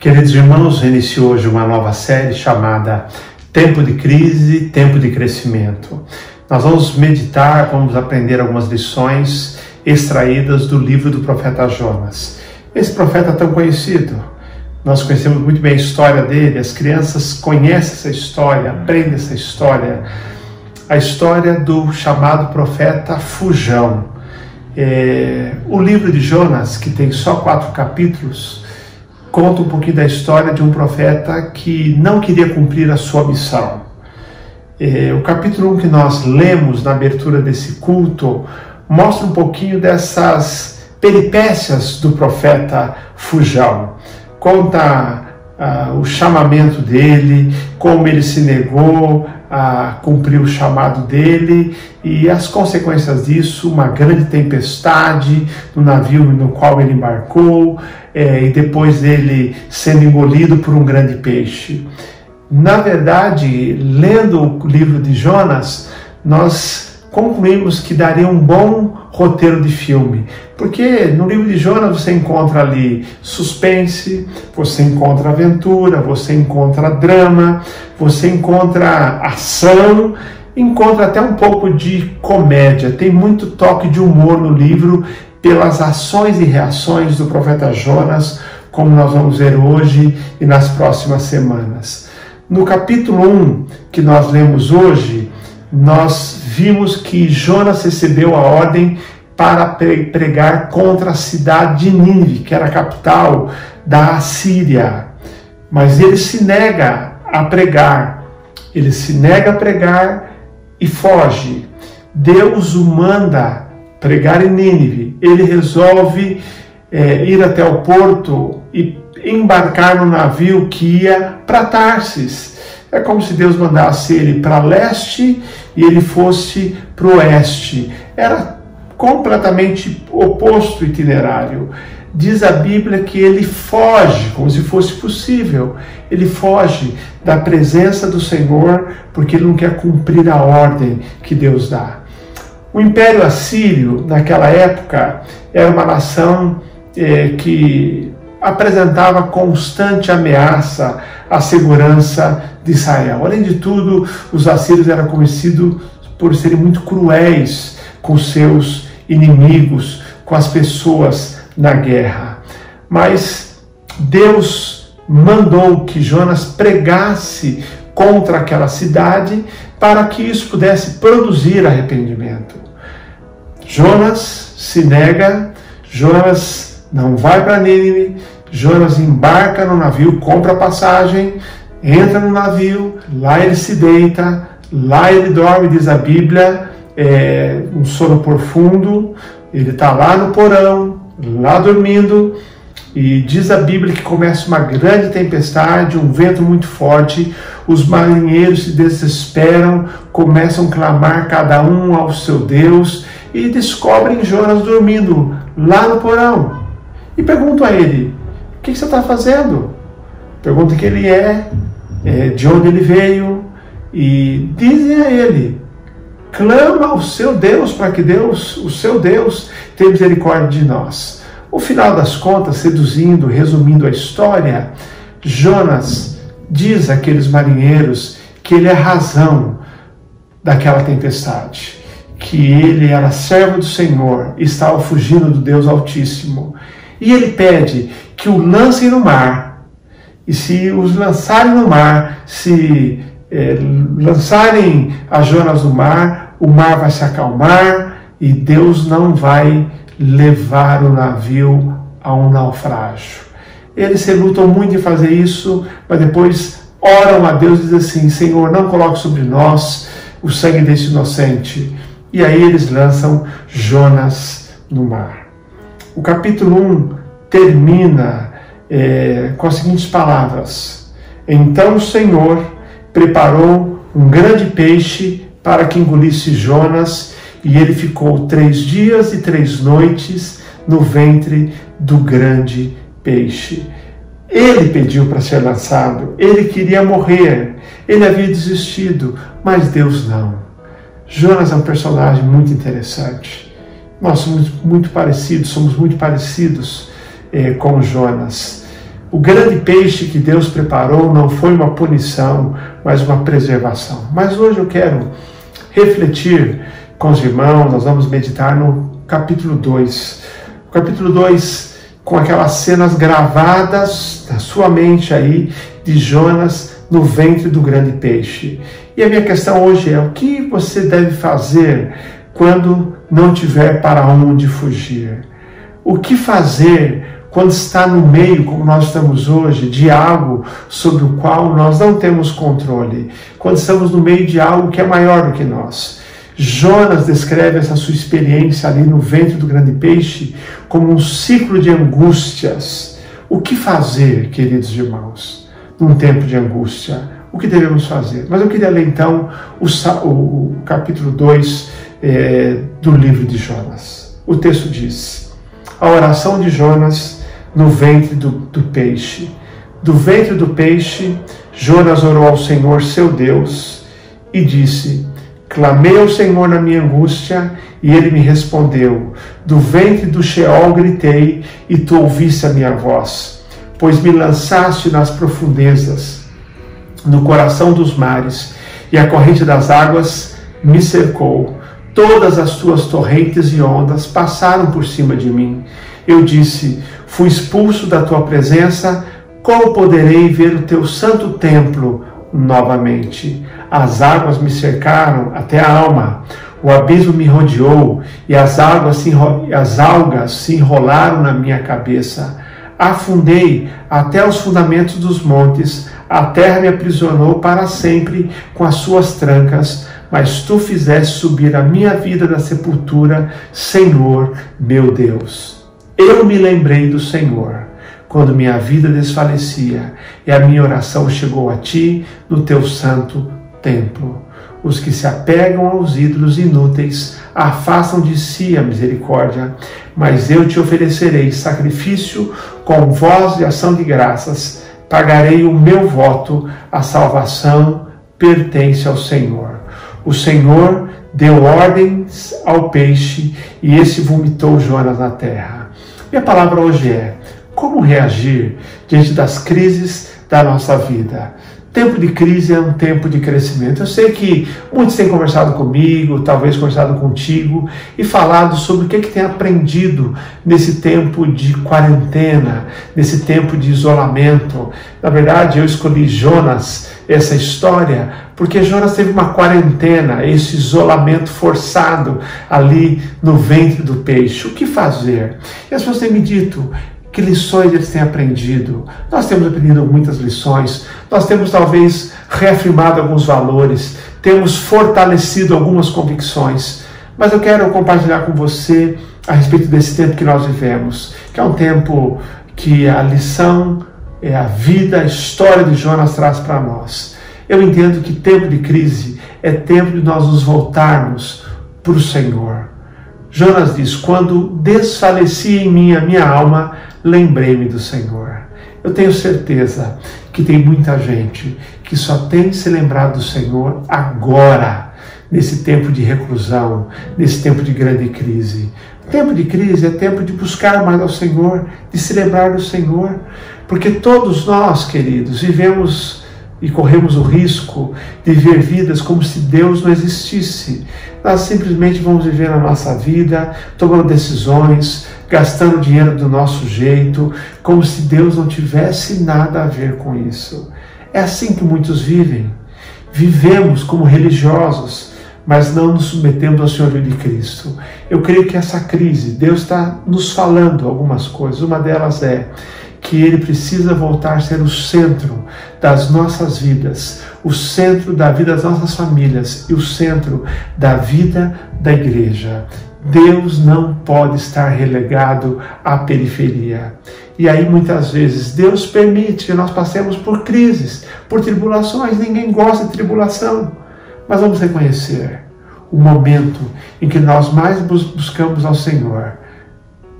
Queridos irmãos, inicio hoje uma nova série chamada Tempo de Crise, Tempo de Crescimento. Nós vamos meditar, vamos aprender algumas lições extraídas do livro do profeta Jonas. Esse profeta tão conhecido, nós conhecemos muito bem a história dele, as crianças conhecem essa história, aprendem essa história, a história do chamado profeta Fujão. O livro de Jonas, que tem só 4 capítulos, conta um pouquinho da história de um profeta que não queria cumprir a sua missão. O capítulo 1 que nós lemos na abertura desse culto mostra um pouquinho dessas peripécias do profeta Fujão. Conta o chamamento dele, como ele se negou a cumprir o chamado dele e as consequências disso, uma grande tempestade no navio no qual ele embarcou, e depois ele sendo engolido por um grande peixe. Na verdade, lendo o livro de Jonas, nós concluímos que daria um bom roteiro de filme, porque no livro de Jonas você encontra ali suspense, você encontra aventura, você encontra drama, você encontra ação, encontra até um pouco de comédia, tem muito toque de humor no livro pelas ações e reações do profeta Jonas, como nós vamos ver hoje e nas próximas semanas. No capítulo 1 que nós lemos hoje, nós vimos que Jonas recebeu a ordem para pregar contra a cidade de Nínive, que era a capital da Assíria. Mas ele se nega a pregar, ele se nega a pregar e foge. Deus o manda pregar em Nínive. Ele resolve ir até o porto e embarcar no navio que ia para Tarsis. É como se Deus mandasse ele para leste e ele fosse para o oeste. Era completamente oposto o itinerário. Diz a Bíblia que ele foge, como se fosse possível. Ele foge da presença do Senhor porque ele não quer cumprir a ordem que Deus dá. O Império Assírio, naquela época, era uma nação que apresentava constante ameaça à segurança de Israel. Além de tudo, os assírios eram conhecidos por serem muito cruéis com seus inimigos, com as pessoas na guerra. Mas Deus mandou que Jonas pregasse contra aquela cidade para que isso pudesse produzir arrependimento. Jonas se nega, Jonas não vai para Nínive, Jonas embarca no navio, compra passagem, entra no navio, lá ele se deita, lá ele dorme, diz a Bíblia, um sono profundo, ele está lá no porão, lá dormindo, e diz a Bíblia que começa uma grande tempestade, um vento muito forte, os marinheiros se desesperam, começam a clamar cada um ao seu Deus, e descobrem Jonas dormindo lá no porão. E perguntam a ele: o que você está fazendo? Perguntam quem ele de onde ele veio, e dizem a ele: clama ao seu Deus para que Deus, o seu Deus, tenha misericórdia de nós. No final das contas, resumindo a história, Jonas diz àqueles marinheiros que ele é a razão daquela tempestade, que ele era servo do Senhor, estava fugindo do Deus Altíssimo. E ele pede que o lancem no mar, e se os lançarem no mar, lançarem a Jonas no mar, o mar vai se acalmar e Deus não vai levar o navio a um naufrágio. Eles se lutam muito em fazer isso, mas depois oram a Deus e dizem assim: Senhor, não coloque sobre nós o sangue desse inocente. E aí eles lançam Jonas no mar. O capítulo 1 termina com as seguintes palavras: então o Senhor preparou um grande peixe para que engolisse Jonas, e ele ficou 3 dias e 3 noites no ventre do grande peixe. Ele pediu para ser lançado, ele queria morrer, ele havia desistido, mas Deus não. Jonas é um personagem muito interessante. Nós somos muito parecidos com Jonas. O grande peixe que Deus preparou não foi uma punição, mas uma preservação. Mas hoje eu quero refletir com os irmãos, nós vamos meditar no capítulo 2. O capítulo 2, com aquelas cenas gravadas na sua mente aí, de Jonas no ventre do grande peixe. E a minha questão hoje é: o que você deve fazer quando não tiver para onde fugir? O que fazer quando está no meio, como nós estamos hoje, de algo sobre o qual nós não temos controle? Quando estamos no meio de algo que é maior do que nós. Jonas descreve essa sua experiência ali no ventre do grande peixe como um ciclo de angústias. O que fazer, queridos irmãos, num tempo de angústia? O que devemos fazer? Mas eu queria ler então o capítulo 2 do livro de Jonas. O texto diz: a oração de Jonas no ventre do peixe. Do ventre do peixe, Jonas orou ao Senhor seu Deus e disse: clamei ao Senhor na minha angústia, e ele me respondeu. Do ventre do Sheol gritei, e tu ouviste a minha voz. Pois me lançaste nas profundezas, no coração dos mares, e a corrente das águas me cercou. Todas as tuas torrentes e ondas passaram por cima de mim. Eu disse: fui expulso da tua presença, como poderei ver o teu santo templo novamente? As águas me cercaram até a alma, o abismo me rodeou, e as algas se enrolaram na minha cabeça. Afundei até os fundamentos dos montes, a terra me aprisionou para sempre com as suas trancas, mas tu fizeste subir a minha vida da sepultura, Senhor meu Deus. Eu me lembrei do Senhor quando minha vida desfalecia, e a minha oração chegou a ti no teu santo templo. Os que se apegam aos ídolos inúteis afastam de si a misericórdia, mas eu te oferecerei sacrifício com voz de ação de graças. Pagarei o meu voto, a salvação pertence ao Senhor. O Senhor deu ordens ao peixe, e esse vomitou Jonas na terra. Minha palavra hoje é: como reagir diante das crises da nossa vida? Tempo de crise é um tempo de crescimento. Eu sei que muitos têm conversado comigo, talvez conversado contigo, e falado sobre o que tem aprendido nesse tempo de quarentena, nesse tempo de isolamento. Na verdade, eu escolhi Jonas, essa história, porque Jonas teve uma quarentena, esse isolamento forçado ali no ventre do peixe. O que fazer? E as pessoas têm me dito: que lições eles têm aprendido? Nós temos aprendido muitas lições, nós temos talvez reafirmado alguns valores, temos fortalecido algumas convicções, mas eu quero compartilhar com você a respeito desse tempo que nós vivemos, que é um tempo que a lição, a vida, a história de Jonas traz para nós. Eu entendo que tempo de crise é tempo de nós nos voltarmos para o Senhor. Jonas diz: quando desfalecia em mim a minha alma, lembrei-me do Senhor. Eu tenho certeza que tem muita gente que só tem se lembrado do Senhor agora, nesse tempo de reclusão, nesse tempo de grande crise. Tempo de crise é tempo de buscar mais ao Senhor, de se lembrar do Senhor, porque todos nós, queridos, vivemos e corremos o risco de viver vidas como se Deus não existisse. Nós simplesmente vamos viver a nossa vida, tomando decisões, gastando dinheiro do nosso jeito, como se Deus não tivesse nada a ver com isso. É assim que muitos vivem. Vivemos como religiosos, mas não nos submetemos ao senhorio de Cristo. Eu creio que essa crise, Deus está nos falando algumas coisas. Uma delas é que Ele precisa voltar a ser o centro das nossas vidas, o centro da vida das nossas famílias e o centro da vida da igreja. Deus não pode estar relegado à periferia. E aí muitas vezes Deus permite que nós passemos por crises, por tribulações. Ninguém gosta de tribulação, mas vamos reconhecer o momento em que nós mais buscamos ao Senhor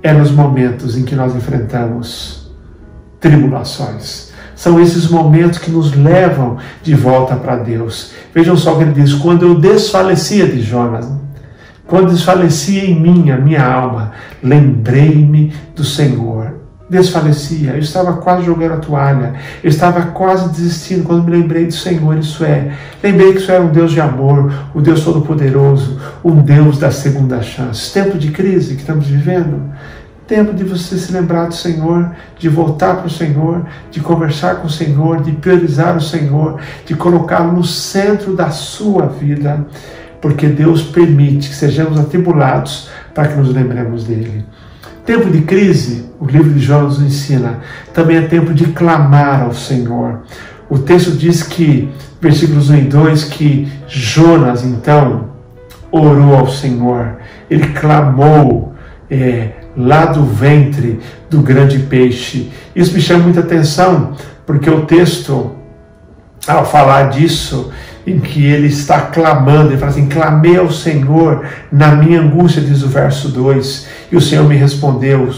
é nos momentos em que nós enfrentamos tribulações. São esses momentos que nos levam de volta para Deus. Vejam só o que ele diz: quando eu desfalecia de Jonas, quando desfalecia em mim a minha alma, lembrei-me do Senhor. desfalecia, eu estava quase jogando a toalha, eu estava quase desistindo quando me lembrei do Senhor, lembrei que isso era um Deus de amor, um Deus todo-poderoso, um Deus da segunda chance. Tempo de crise que estamos vivendo, tempo de você se lembrar do Senhor, de voltar para o Senhor, de conversar com o Senhor, de priorizar o Senhor, de colocá-lo no centro da sua vida, porque Deus permite que sejamos atribulados para que nos lembremos dele. Tempo de crise, o livro de Jonas nos ensina, também é tempo de clamar ao Senhor. O texto diz que, versículos 1 e 2, que Jonas, então, orou ao Senhor. Ele clamou lá do ventre do grande peixe. Isso me chama muita atenção, porque o texto, ao falar disso, em que ele está clamando, ele fala assim: clamei ao Senhor na minha angústia, diz o verso 2, e o Senhor me respondeu.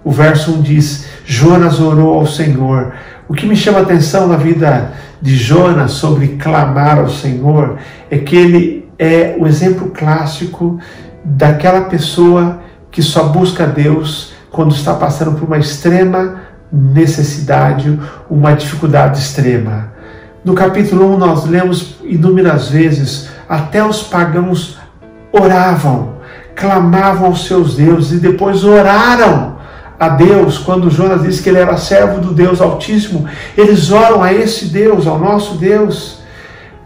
O verso 1 diz: Jonas orou ao Senhor. O que me chama a atenção na vida de Jonas sobre clamar ao Senhor é que ele é o exemplo clássico daquela pessoa que só busca Deus quando está passando por uma extrema necessidade, uma dificuldade extrema. No capítulo 1 nós lemos inúmeras vezes, até os pagãos oravam, clamavam aos seus deuses e depois oraram a Deus. Quando Jonas disse que ele era servo do Deus Altíssimo, eles oram a esse Deus, ao nosso Deus,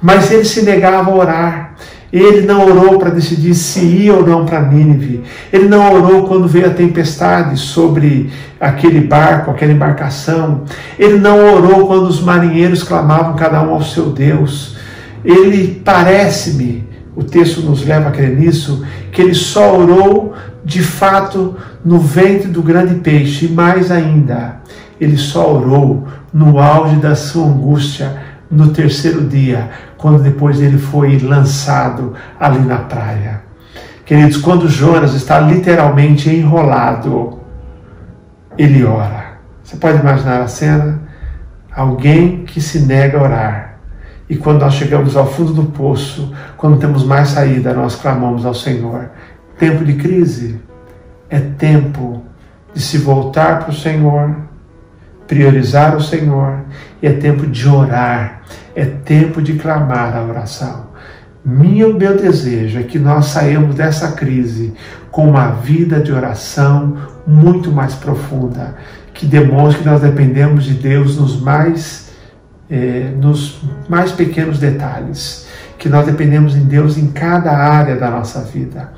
mas ele se negava a orar. Ele não orou para decidir se ia ou não para Nínive. Ele não orou quando veio a tempestade sobre aquele barco, aquela embarcação. Ele não orou quando os marinheiros clamavam cada um ao seu Deus. Ele, parece-me, o texto nos leva a crer nisso, que ele só orou de fato no ventre do grande peixe. E mais ainda, ele só orou no auge da sua angústia, no terceiro dia, quando depois ele foi lançado ali na praia. Queridos, quando Jonas está literalmente enrolado, ele ora. Você pode imaginar a cena? Alguém que se nega a orar. E quando nós chegamos ao fundo do poço, quando temos mais saída, nós clamamos ao Senhor. Tempo de crise é tempo de se voltar para o Senhor, priorizar o Senhor, e é tempo de orar, é tempo de clamar a oração. Meu desejo é que nós saímos dessa crise com uma vida de oração muito mais profunda, que demonstre que nós dependemos de Deus nos mais pequenos detalhes, que nós dependemos de Deus em cada área da nossa vida.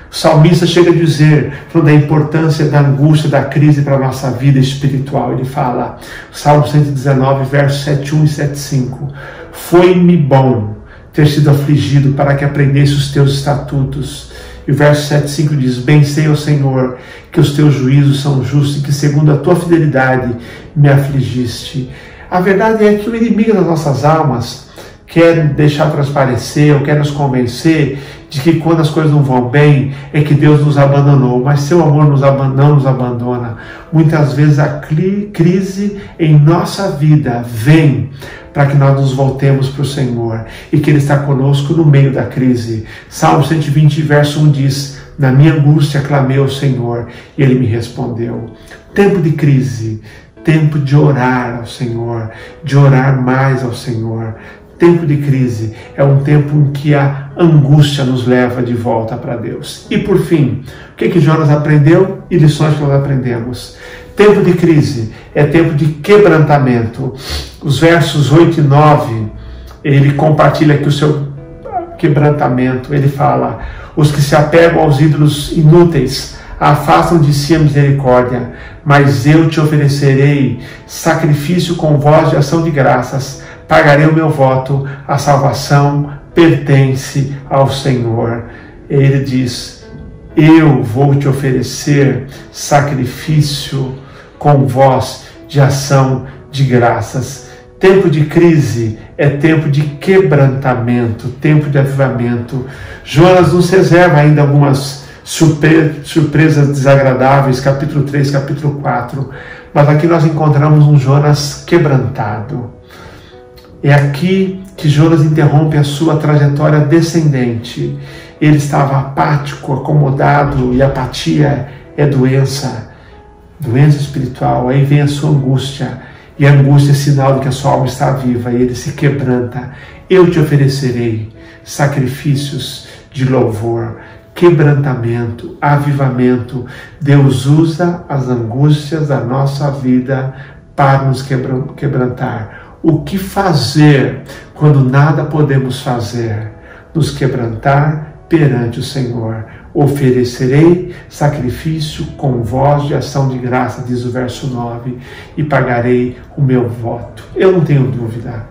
O salmista chega a dizer, falando da importância da angústia, da crise para a nossa vida espiritual. Ele fala, Salmo 119, versos 7:1 e 7:5. Foi-me bom ter sido afligido para que aprendesse os teus estatutos. E o verso 7:5 diz, bem sei, ó Senhor, que os teus juízos são justos e que segundo a tua fidelidade me afligiste. A verdade é que o inimigo das nossas almas quer deixar transparecer ou quer nos convencer de que quando as coisas não vão bem é que Deus nos abandonou, mas seu amor não nos abandona. Muitas vezes a crise em nossa vida vem para que nós nos voltemos para o Senhor e que Ele está conosco no meio da crise. Salmo 120, verso 1 diz, na minha angústia clamei ao Senhor e Ele me respondeu. Tempo de crise, tempo de orar ao Senhor, de orar mais ao Senhor. Tempo de crise é um tempo em que a angústia nos leva de volta para Deus. E por fim, o que Jonas aprendeu e lições que nós aprendemos? Tempo de crise é tempo de quebrantamento. Os versos 8 e 9, ele compartilha aqui o seu quebrantamento. Ele fala, os que se apegam aos ídolos inúteis afastam de si a misericórdia, mas eu te oferecerei sacrifício com voz de ação de graças. Pagarei o meu voto, a salvação pertence ao Senhor. Ele diz, eu vou te oferecer sacrifício com voz de ação de graças. Tempo de crise é tempo de quebrantamento, tempo de avivamento. Jonas nos reserva ainda algumas surpresas desagradáveis, capítulo 3, capítulo 4, mas aqui nós encontramos um Jonas quebrantado. É aqui que Jonas interrompe a sua trajetória descendente. Ele estava apático, acomodado, e apatia é doença. doença espiritual, aí vem a sua angústia, e a angústia é sinal de que a sua alma está viva, e ele se quebranta. Eu te oferecerei sacrifícios de louvor, quebrantamento, avivamento. Deus usa as angústias da nossa vida para nos quebrantar. O que fazer quando nada podemos fazer? Nos quebrantar perante o Senhor. Oferecerei sacrifício com voz de ação de graça, diz o verso 9, e pagarei o meu voto. Eu não tenho dúvida.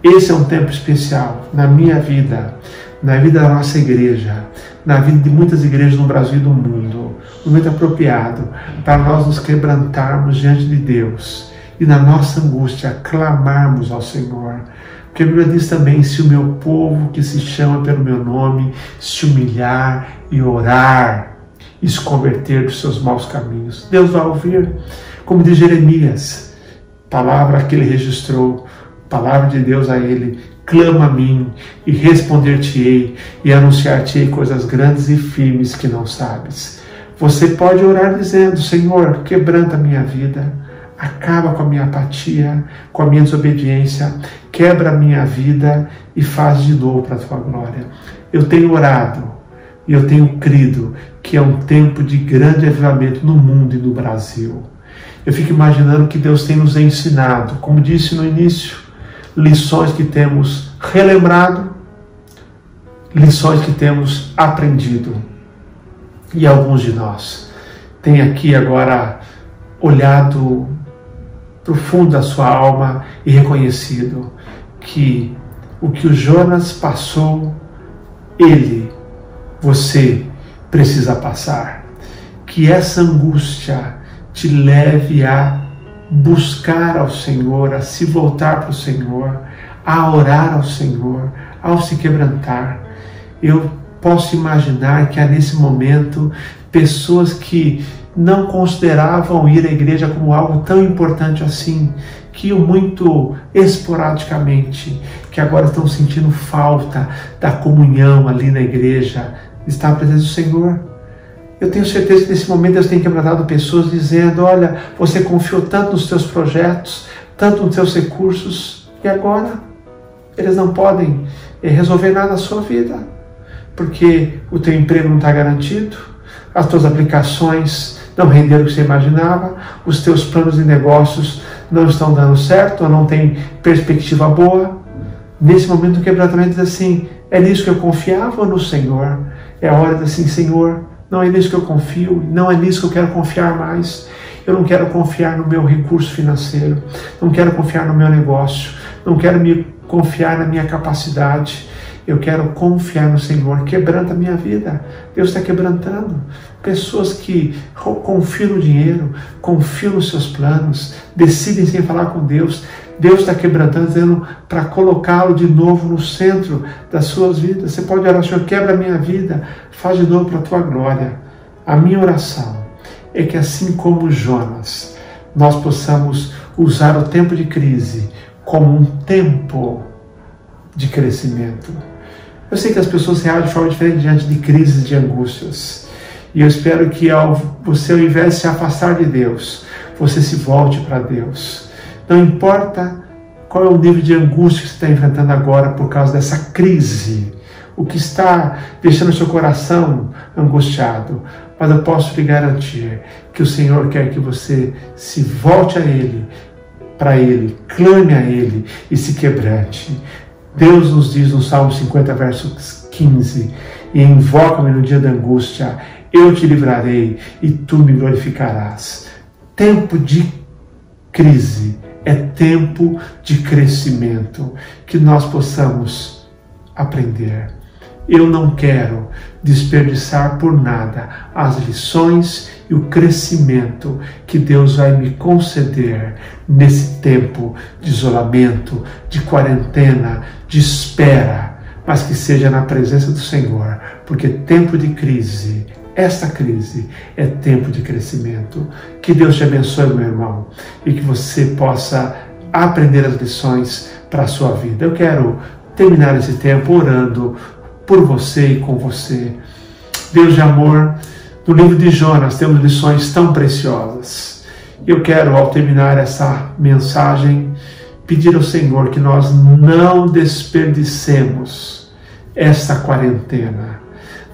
Esse é um tempo especial na minha vida, na vida da nossa igreja, na vida de muitas igrejas no Brasil e no mundo. Um momento apropriado para nós nos quebrantarmos diante de Deus e na nossa angústia clamarmos ao Senhor. Porque a Bíblia diz também, se o meu povo que se chama pelo meu nome se humilhar e orar e se converter dos seus maus caminhos, Deus vai ouvir. Como diz Jeremias, palavra que ele registrou, palavra de Deus a ele: clama a mim e responder-te-ei e anunciar-te-ei coisas grandes e firmes que não sabes. Você pode orar dizendo: Senhor, quebranta a minha vida, acaba com a minha apatia, com a minha desobediência, quebra a minha vida e faz de novo para a tua glória. Eu tenho orado e eu tenho crido que é um tempo de grande avivamento no mundo e no Brasil. Eu fico imaginando que Deus tem nos ensinado, como disse no início, lições que temos relembrado, lições que temos aprendido. E alguns de nós têm aqui agora olhado para o fundo da sua alma e reconhecido que o que o Jonas passou, você precisa passar. Que essa angústia te leve a buscar ao Senhor, a se voltar para o Senhor, a orar ao Senhor, ao se quebrantar. Eu posso imaginar que há nesse momento pessoas que não consideravam ir à igreja como algo tão importante assim, que iam muito esporadicamente, que agora estão sentindo falta da comunhão ali na igreja, de estar na presença do Senhor. Eu tenho certeza que nesse momento Deus tem quebrantado pessoas dizendo: olha, você confiou tanto nos teus projetos, tanto nos teus recursos, e agora eles não podem resolver nada na sua vida, porque o teu emprego não está garantido, as tuas aplicações não renderam o que você imaginava, os teus planos de negócios não estão dando certo, ou não tem perspectiva boa. Nesse momento do quebrantamento diz assim: é nisso que eu confiava no Senhor? É a hora de dizer assim: Senhor, não é nisso que eu confio, não é nisso que eu quero confiar mais. Eu não quero confiar no meu recurso financeiro, não quero confiar no meu negócio, não quero me confiar na minha capacidade. Eu quero confiar no Senhor. Quebranta a minha vida. Deus está quebrantando. Pessoas que confiam no dinheiro, confiam nos seus planos, decidem sem falar com Deus. Deus está quebrantando, dizendo para colocá-lo de novo no centro das suas vidas. Você pode orar: Senhor, quebra a minha vida, faz de novo para a tua glória. A minha oração é que, assim como Jonas, nós possamos usar o tempo de crise como um tempo de crescimento. Eu sei que as pessoas reagem de forma diferente diante de crises, de angústias. E eu espero que você, ao invés de se afastar de Deus, você se volte para Deus. Não importa qual é o nível de angústia que você está enfrentando agora por causa dessa crise, o que está deixando o seu coração angustiado, mas eu posso lhe garantir que o Senhor quer que você se volte a Ele, para Ele, clame a Ele e se quebrante. Deus nos diz no Salmo 50, verso 15: e invoca-me no dia da angústia, eu te livrarei e tu me glorificarás. Tempo de crise é tempo de crescimento, que nós possamos aprender. Eu não quero desperdiçar por nada as lições e o crescimento que Deus vai me conceder nesse tempo de isolamento, de quarentena, de espera, mas que seja na presença do Senhor, porque tempo de crise, esta crise é tempo de crescimento. Que Deus te abençoe, meu irmão, e que você possa aprender as lições para a sua vida. Eu quero terminar esse tempo orando por você e com você. Deus de amor, no livro de Jonas temos lições tão preciosas. Eu quero, ao terminar essa mensagem, pedir ao Senhor que nós não desperdicemos esta quarentena,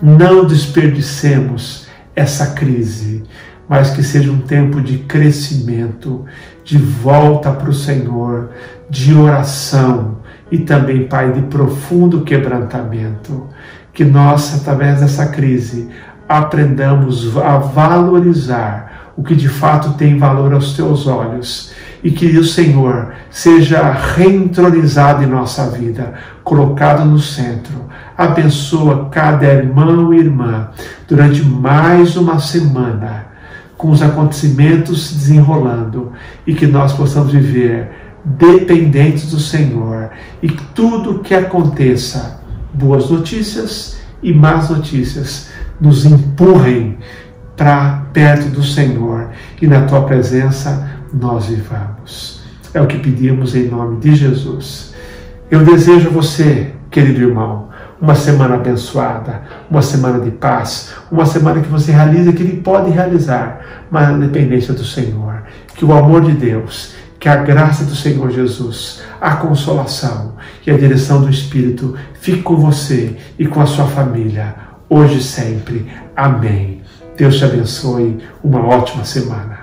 não desperdicemos essa crise, mas que seja um tempo de crescimento, de volta para o Senhor, de oração e também, Pai, de profundo quebrantamento. Que nós, através dessa crise, aprendamos a valorizar o que de fato tem valor aos teus olhos e que o Senhor seja reentronizado em nossa vida, colocado no centro. Abençoa cada irmão e irmã durante mais uma semana, com os acontecimentos se desenrolando, e que nós possamos viver dependentes do Senhor, e que tudo que aconteça, boas notícias e más notícias, nos empurrem para perto do Senhor, e na tua presença nós vivamos. É o que pedimos em nome de Jesus. Eu desejo a você, querido irmão, uma semana abençoada, uma semana de paz, uma semana que você realiza o que Ele pode realizar, mas na dependência do Senhor. Que o amor de Deus, que a graça do Senhor Jesus, a consolação e a direção do Espírito fique com você e com a sua família, hoje e sempre. Amém. Deus te abençoe. Uma ótima semana.